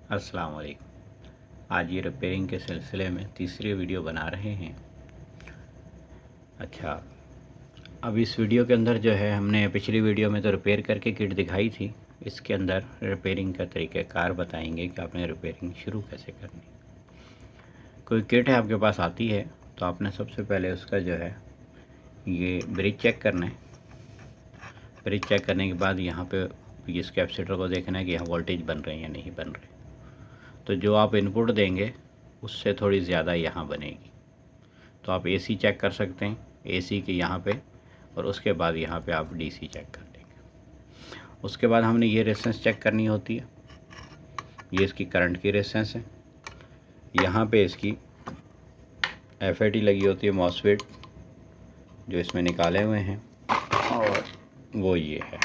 अस्सलाम वालेकुम। आज ये रिपेयरिंग के सिलसिले में तीसरी वीडियो बना रहे हैं। अच्छा, अब इस वीडियो के अंदर जो है हमने पिछली वीडियो में तो रिपेयर करके किट दिखाई थी। इसके अंदर रिपेयरिंग का तरीक़ाकार बताएंगे कि आपने रिपेयरिंग शुरू कैसे करनी। कोई किट है आपके पास आती है तो आपने सबसे पहले उसका जो है ये ब्रिज चेक करना है। ब्रिज चेक करने के बाद यहाँ पे इस कैपेसिटर को देखना है कि यहाँ वोल्टेज बन रहे हैं या नहीं बन रहे। तो जो आप इनपुट देंगे उससे थोड़ी ज़्यादा यहाँ बनेगी। तो आप एसी चेक कर सकते हैं, एसी के यहाँ पे, और उसके बाद यहाँ पे आप डीसी चेक कर लेंगे। उसके बाद हमने ये रेजिस्टेंस चेक करनी होती है। ये इसकी करंट की रेजिस्टेंस है। यहाँ पे इसकी एफएटी लगी होती है, मॉसफेट जो इसमें निकाले हुए हैं, और वो ये है।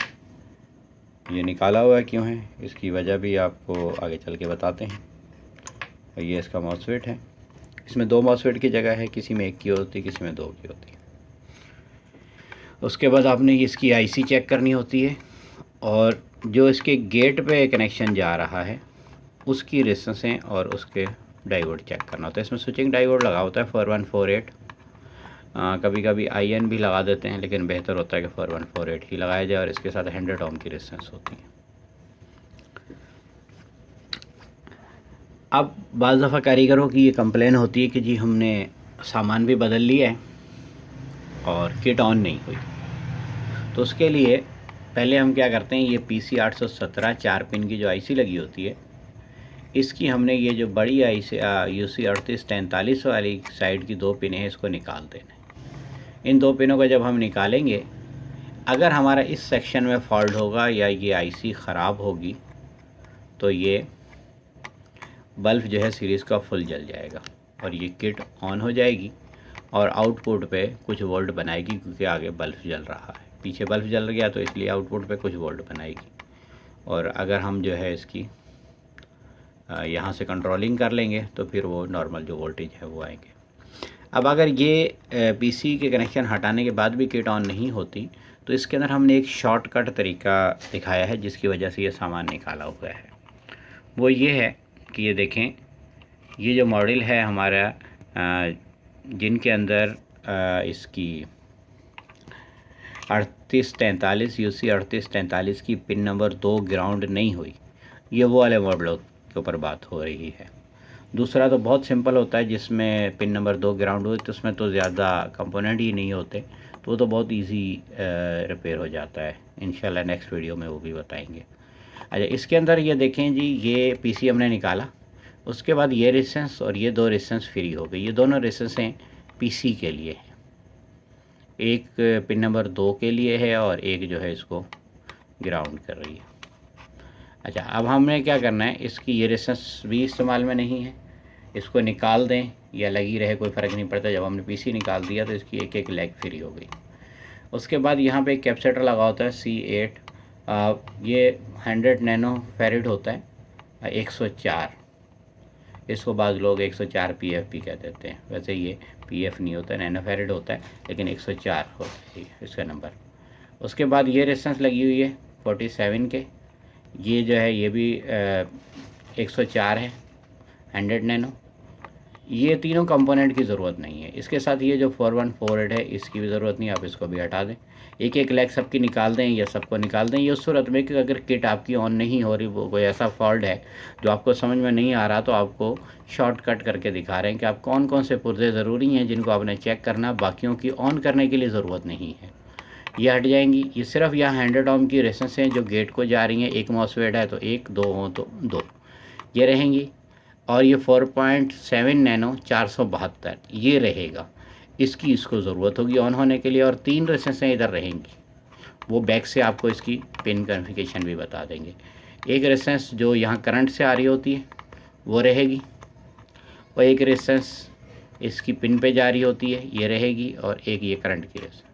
ये निकाला हुआ क्यों है इसकी वजह भी आपको आगे चल के बताते हैं। और ये इसका मॉसफेट है। इसमें 2 मॉसफेट की जगह है, किसी में 1 की होती है, किसी में 2 की होती है। उसके बाद आपने इसकी आईसी चेक करनी होती है, और जो इसके गेट पे कनेक्शन जा रहा है उसकी रेजिस्टेंसें और उसके डायोड चेक करना होता है। इसमें स्विचिंग डायोड लगा होता है 4148। कभी कभी आईएन भी लगा देते हैं, लेकिन बेहतर होता है कि 4148 ही लगाया जाए, और इसके साथ 100 ओम की रेजिस्टेंस होती है। अब बाज़ दफ़ा कारीगरों की ये कंप्लेन होती है कि जी हमने सामान भी बदल लिया है और किट ऑन नहीं हुई। तो उसके लिए पहले हम क्या करते हैं, ये PC 817 4 पिन की जो आईसी लगी होती है, इसकी हमने ये जो बड़ी आईसी UC 3843 वाली साइड की 2 पिनें हैं, इसको निकाल देना है। इन 2 पिनों को जब हम निकालेंगे, अगर हमारा इस सेक्शन में फॉल्ट होगा या ये आईसी ख़राब होगी तो ये बल्ब जो है सीरीज़ का फुल जल जाएगा और ये किट ऑन हो जाएगी और आउटपुट पे कुछ वोल्ट बनाएगी, क्योंकि आगे बल्ब जल रहा है। पीछे बल्ब जल गया तो इसलिए आउटपुट पे कुछ वोल्ट बनाएगी। और अगर हम जो है इसकी यहाँ से कंट्रोलिंग कर लेंगे तो फिर वो नॉर्मल जो वोल्टेज है वो आएंगे। अब अगर ये पीसी के कनेक्शन हटाने के बाद भी किट ऑन नहीं होती तो इसके अंदर हमने एक शॉर्टकट तरीका दिखाया है, जिसकी वजह से ये सामान निकाला हुआ है। वो ये है कि ये देखें, ये जो मॉडल है हमारा, जिनके अंदर इसकी 3843 UC 3843 की पिन नंबर 2 ग्राउंड नहीं हुई, ये वो वाले मॉडलों के ऊपर बात हो रही है। दूसरा तो बहुत सिंपल होता है, जिसमें पिन नंबर 2 ग्राउंड हुई तो उसमें तो ज़्यादा कंपोनेंट ही नहीं होते, तो वो तो बहुत इजी रिपेयर हो जाता है। इंशाल्लाह नेक्स्ट वीडियो में वो भी बताएंगे। अच्छा, इसके अंदर ये देखें जी, ये पीसी हमने निकाला, उसके बाद ये रेजिस्टेंस और ये 2 रेजिस्टेंस फ्री हो गई। ये दोनों रेजिस्टेंसें पीसी के लिए हैं, एक पिन नंबर 2 के लिए है और एक जो है इसको ग्राउंड कर रही है। अच्छा, अब हमने क्या करना है, इसकी ये रेजिस्टेंस भी इस्तेमाल में नहीं है, इसको निकाल दें या लगी रहे कोई फ़र्क नहीं पड़ता। जब हमने पीसी निकाल दिया तो इसकी एक एक लेग फ्री हो गई। उसके बाद यहाँ पे एक कैपेसिटर लगा होता है C8, ये 100 नैनो फैरेड होता है, 104। इसको बाद लोग 104 PF भी कह देते हैं, वैसे ये PF नहीं होता, नैनो फैरेड होता है, लेकिन 104 होता है इसका नंबर। उसके बाद ये रेजिस्टेंस लगी हुई है 47 के, ये जो है ये भी 104 है, 100 नैनो। ये तीनों कंपोनेंट की ज़रूरत नहीं है। इसके साथ ये जो 4148 है इसकी भी ज़रूरत नहीं, आप इसको भी हटा दें। एक एक लेग सबकी निकाल दें या सबको निकाल दें। ये उस सूरत में कि अगर किट आपकी ऑन नहीं हो रही, वो कोई ऐसा फॉल्ट है जो आपको समझ में नहीं आ रहा, तो आपको शॉर्टकट करके दिखा रहे हैं कि आप कौन कौन से पुर्जे ज़रूरी हैं जिनको आपने चेक करना, बाकियों की ऑन करने के लिए ज़रूरत नहीं है। ये हट जाएंगी। ये सिर्फ यहाँ 100 ओम की रेजिस्टेंस हैं जो गेट को जा रही हैं। एक मॉसफेट है तो 1, 2 हो तो 2, ये रहेंगी। और ये 4.7 नैनो 472 ये रहेगा, इसको ज़रूरत होगी ऑन होने के लिए। और 3 रेजिस्टेंसें इधर रहेंगी, वो बैक से आपको इसकी पिन कॉन्फ़िगरेशन भी बता देंगे। एक रेजिस्टेंस जो यहाँ करंट से आ रही होती है वो रहेगी, और एक रेजिस्टेंस इसकी पिन पे जा रही होती है ये रहेगी, और एक ये करंट की रेजिस्टेंस।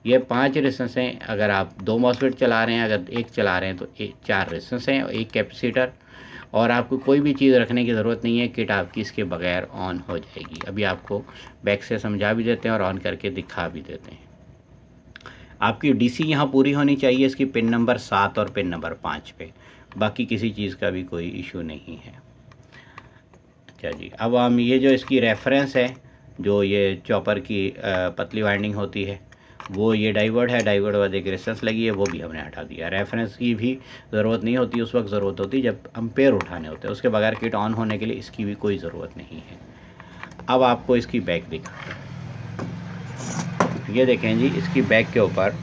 ये 5 रेजिस्टेंसें अगर आप 2 मॉसफेट चला रहे हैं, अगर 1 चला रहे हैं तो 4 रेजिस्टेंस हैं और एक कैपेसिटर, और आपको कोई भी चीज़ रखने की ज़रूरत नहीं है। किट आपकी इसके बगैर ऑन हो जाएगी। अभी आपको बैक से समझा भी देते हैं और ऑन करके दिखा भी देते हैं। आपकी डीसी यहाँ पूरी होनी चाहिए इसकी पिन नंबर 7 और पिन नंबर 5 पे। बाकी किसी चीज़ का भी कोई इशू नहीं है। अच्छा जी, अब हम ये जो इसकी रेफरेंस है, जो ये चॉपर की पतली वाइंडिंग होती है, वो ये डाइवर्ट है, डाइवर्ट बाद एक रेजिस्टेंस लगी है, वो भी हमने हटा दिया। रेफरेंस की भी ज़रूरत नहीं होती, उस वक्त ज़रूरत होती जब एम्पेयर उठाने होते हैं, उसके बगैर किट ऑन होने के लिए इसकी भी कोई ज़रूरत नहीं है। अब आपको इसकी बैक दिखाते हैं। ये देखें जी, इसकी बैक के ऊपर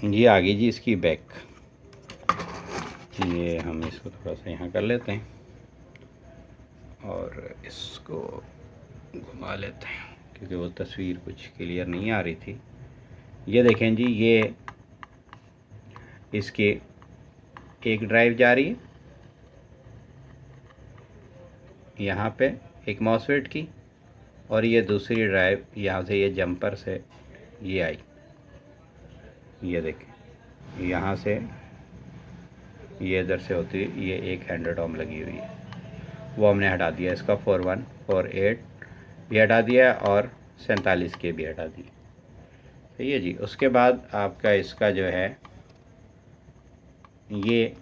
ये आ गई जी इसकी बैक। ये हम इसको थोड़ा सा यहाँ कर लेते हैं और इसको घुमा लेते हैं क्योंकि वो तस्वीर कुछ क्लियर नहीं आ रही थी। ये देखें जी, ये इसके एक ड्राइव जा रही है यहाँ पे एक मॉसफेट की, और ये दूसरी ड्राइव यहाँ से ये जंपर से ये आई। ये देखें, यहाँ से ये इधर से होती है, ये एक 100 ओम लगी हुई है, वो हमने हटा दिया। इसका 4148 भी हटा दिया और 47 के भी हटा दिए। सही है जी। उसके बाद आपका इसका जो है ये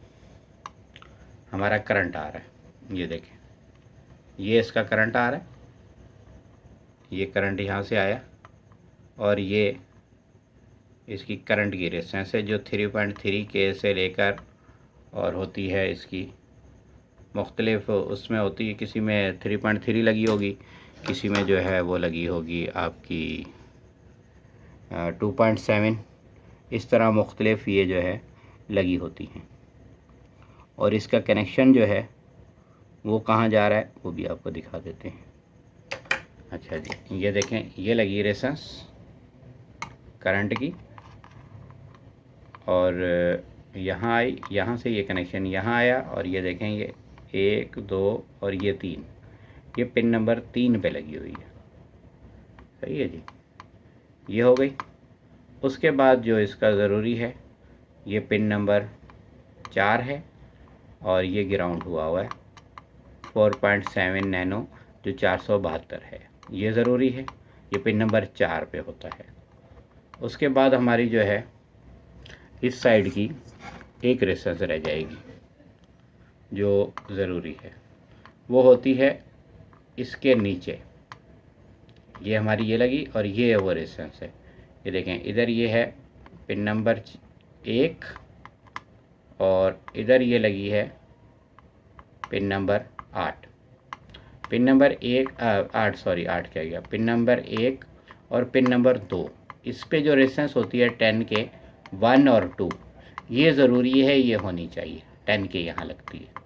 हमारा करंट आ रहा है। ये देखें, ये इसका करंट आ रहा है, ये करंट यहाँ से आया और ये इसकी करंट की रेजिस्टेंस है जो 3.3 के से लेकर और होती है इसकी मुख्तलिफ उसमें होती है। किसी में 3.3 लगी होगी, किसी में जो है वो लगी होगी आपकी 2.7, इस तरह मुख्तलिफ ये जो है लगी होती हैं। और इसका कनेक्शन जो है वो कहाँ जा रहा है वो भी आपको दिखा देते हैं। अच्छा जी, ये देखें, ये लगी रेजिस्टेंस करंट की और यहाँ आई, यहाँ से ये कनेक्शन यहाँ आया और ये देखें, ये 1 2 और ये 3, ये पिन नंबर 3 पे लगी हुई है। सही है जी, ये हो गई। उसके बाद जो इसका ज़रूरी है, ये पिन नंबर 4 है और ये ग्राउंड हुआ है 4.7 नैनो जो 472 है, ये ज़रूरी है, ये पिन नंबर 4 पे होता है। उसके बाद हमारी जो है इस साइड की एक रेजिस्टेंस रह जाएगी जो ज़रूरी है, वो होती है इसके नीचे। ये हमारी ये लगी और ये वो रेजिस्टेंस है। ये देखें, इधर ये है पिन नंबर 1 और इधर ये लगी है पिन नंबर 8। पिन नंबर 8 क्या गया, पिन नंबर 1 और पिन नंबर 2, इस पे जो रेजिस्टेंस होती है 10 के 1 और 2, ये ज़रूरी है, ये होनी चाहिए, 10 के यहाँ लगती है।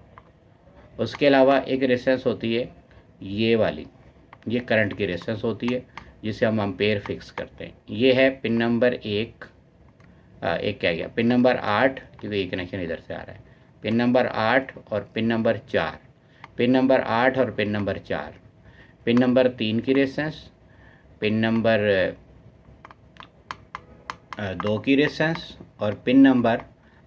उसके अलावा एक रेजिस्टेंस होती है ये वाली, ये करंट की रेजिस्टेंस होती है जिसे हम एम्पेयर फिक्स करते हैं। ये है पिन नंबर 1 क्या गया, पिन नंबर 8, क्योंकि ये कनेक्शन इधर से आ रहा है, पिन नंबर 8 और पिन नंबर 4, पिन नंबर 8 और पिन नंबर 4, पिन नंबर 3 की रेजिस्टेंस, पिन नंबर 2 की रेजिस्टेंस और पिन नंबर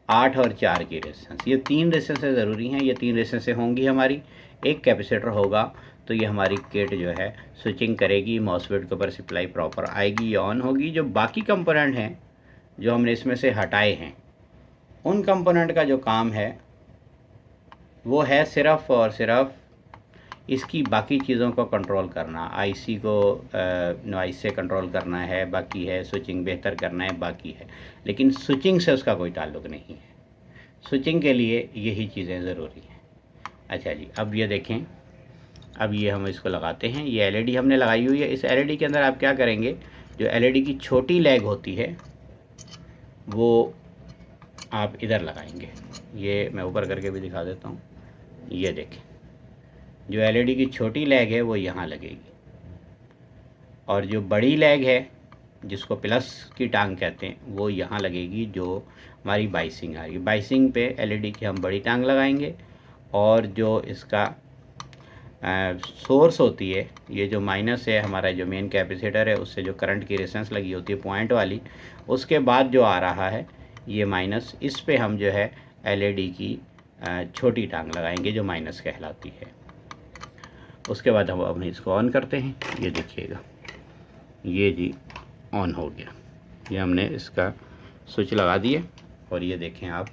8 और 4 की रेजिस्टेंस। ये 3 रेजिस्टेंसें ज़रूरी हैं, ये 3 रेजिस्टेंसें होंगी हमारी। एक कैपेसिटर होगा तो ये हमारी किट जो है स्विचिंग करेगी, मॉसफेट के ऊपर सप्लाई प्रॉपर आएगी, ये ऑन होगी। जो बाकी कंपोनेंट हैं जो हमने इसमें से हटाए हैं, उन कंपोनेंट का जो काम है वो है सिर्फ़ और सिर्फ इसकी बाकी चीज़ों को कंट्रोल करना, आईसी को नॉइस से कंट्रोल करना है, बाकी है स्विचिंग बेहतर करना है, बाकी है, लेकिन स्विचिंग से उसका कोई ताल्लुक़ नहीं है। स्विचिंग के लिए यही चीज़ें ज़रूरी हैं। अच्छा जी, अब ये देखें, अब ये हम इसको लगाते हैं। ये एलईडी हमने लगाई हुई है। इस एलईडी के अंदर आप क्या करेंगे, जो एलईडी की छोटी लैग होती है वो आप इधर लगाएंगे। ये मैं ऊपर करके भी दिखा देता हूँ। ये देखें, जो एलईडी की छोटी लैग है वो यहाँ लगेगी और जो बड़ी लैग है जिसको प्लस की टांग कहते हैं वो यहाँ लगेगी, जो हमारी बाइसिंग आ रही है। बाइसिंग पे एलईडी की हम बड़ी टांग लगाएंगे और जो इसका सोर्स होती है, ये जो माइनस है हमारा, जो मेन कैपेसिटर है उससे जो करंट की रेजिस्टेंस लगी होती है पॉइंट वाली, उसके बाद जो आ रहा है ये माइनस, इस पे हम जो है एलईडी की छोटी टांग लगाएंगे जो माइनस कहलाती है। उसके बाद हम इसको ऑन करते हैं। ये देखिएगा, ये जी ऑन हो गया। ये हमने इसका स्विच लगा दिए और ये देखें आप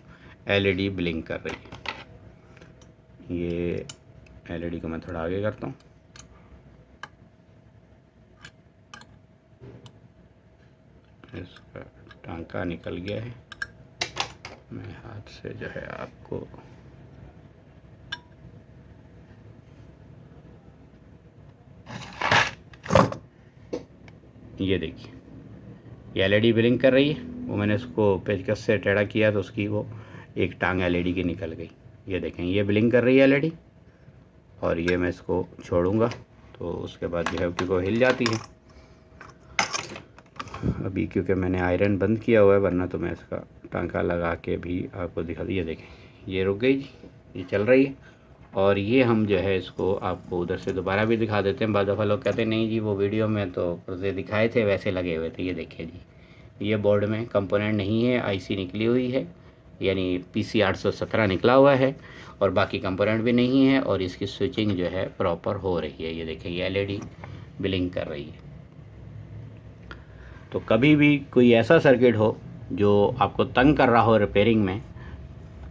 एलईडी ब्लिंक कर रही है। ये एलईडी को मैं थोड़ा आगे करता हूँ। इसका टांका निकल गया है, मैं हाथ से जो है आपको ये देखिए ये एलईडी ब्लिंक कर रही है। वो मैंने उसको पेचकस से टेढ़ा किया तो उसकी वो एक टांग एलईडी की निकल गई। ये देखें ये ब्लिंक कर रही है एलईडी, और ये मैं इसको छोड़ूंगा तो उसके बाद जो है क्योंकि वो हिल जाती है। अभी क्योंकि मैंने आयरन बंद किया हुआ है, वरना तो मैं इसका टांका लगा के भी आपको दिखा दी। ये देखें ये रुक गई जी, ये चल रही है। और ये हम जो है इसको आपको उधर से दोबारा भी दिखा देते हैं। बाद दफ़ा लोग कहते हैं नहीं जी वो वीडियो में तो पुर्जे दिखाए थे वैसे लगे हुए थे। ये देखिए जी ये बोर्ड में कंपोनेंट नहीं है, आईसी निकली हुई है, यानी PC 817 निकला हुआ है, और बाकी कंपोनेंट भी नहीं है, और इसकी स्विचिंग जो है प्रॉपर हो रही है। ये देखें ये एलईडी ब्लिंक कर रही है। तो कभी भी कोई ऐसा सर्किट हो जो आपको तंग कर रहा हो रिपेयरिंग में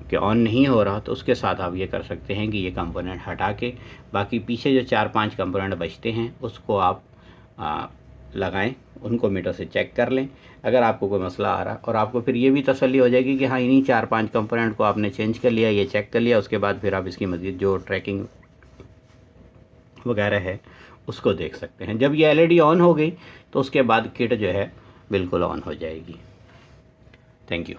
कि ऑन नहीं हो रहा, तो उसके साथ आप ये कर सकते हैं कि ये कंपोनेंट हटा के बाकी पीछे जो 4-5 कंपोनेंट बचते हैं उसको आप लगाएं, उनको मीटर से चेक कर लें अगर आपको कोई मसला आ रहा, और आपको फिर ये भी तसल्ली हो जाएगी कि हाँ इन्हीं 4-5 कंपोनेंट को आपने चेंज कर लिया, ये चेक कर लिया, उसके बाद फिर आप इसकी मज़ीद जो ट्रैकिंग वगैरह है उसको देख सकते हैं। जब ये एलईडी ऑन हो गई तो उसके बाद किट जो है बिल्कुल ऑन हो जाएगी। Thank you.